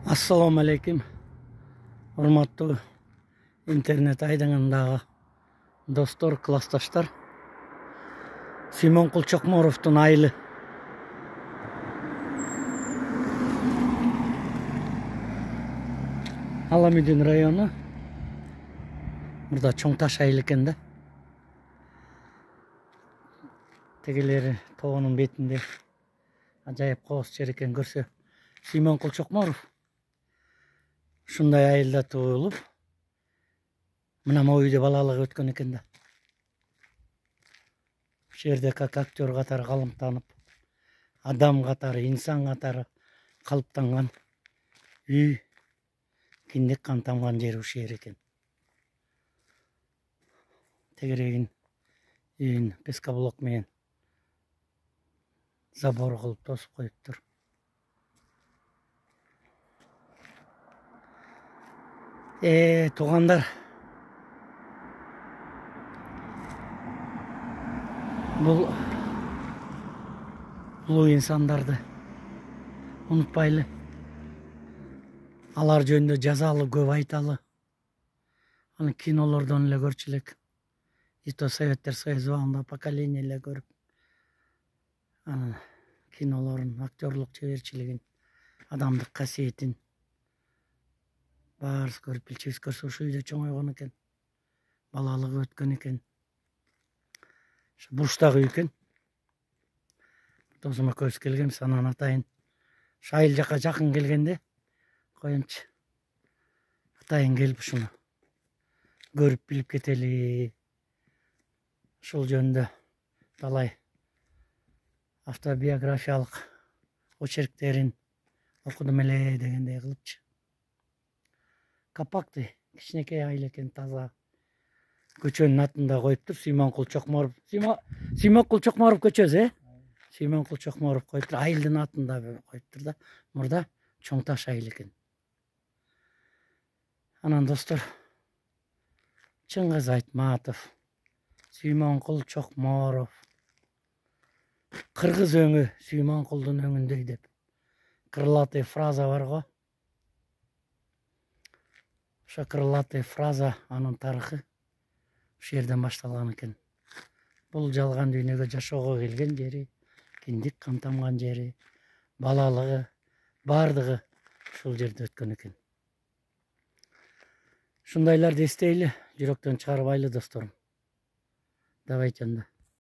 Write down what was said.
Assalamu alaikum. Урматтуу интернет айдыңындагы достор, классташтар. Симонкул Чокморовдун айылы. Аламидин району. Мурда чоң таш айыл экен да. Тегелери тоонун бетинде ажайып кооз жер экен көрсө. Симонкул Чокморов ушундай айылда туулуп, мына могу үйдө балалыгы өткөн экен да. Ушул жерде как актер катары калымтанып, адам катары, инсан катары калыптанган үй, киндик кан тамган жери ушул жер экен. Тегерегин үйүн пескоблок менен забор кылып тосуп коюптур. Туугандар, бул улуу инсандарды унутпайлы. Алар жөнүндө жазалы, көп айталы. Аны кинолордон эле көрчү элек. И то Советтер Союзу убагында поколение эле көрүп. Анын кинолорун, актерлук чеберчилигин, адамдык касиетин баарыбыз көрүп билчүбүз. Көрсө ушул үйдө чоңойгон экен. Балалыгы өткөн экен. Бурчтагы үй экен. Досум экөөбүз келгенбиз, анан атайын ушу айыл жака жакын келгенде коеюнчу. Атайын келип ушуну көрүп билип кетели. Ушул жөнүндө талай автобиографиялык очерктерин окудум эле дегендей кылыпчы. Компактный, кичинекей айыл экен, таза. Көчөнүн атын да коюптур, Симонкул Чокморов. Симонкул Чокморов көчөсү, Симонкул Чокморов коюптур, айылдын атын да коюптур да. Мурда чоң таш айыл экен. Анан достор, Чыңгыз Айтматов, Симонкул Чокморов, кыргыз өңү Симонкулдун өңүндөй деп крылатый фраза бар го. Ошо крылатый фраза, анын тарыхы ушул жерден башталган экен. Бул жалган дүйнөгө жашоого келген жери, киндик кан тамган жери, балалыгы, бардыгы ушул жерде өткөн экен. Ушундайларды эстейли, жүрөктөн чыгарбайлы досторум. Давайте анда.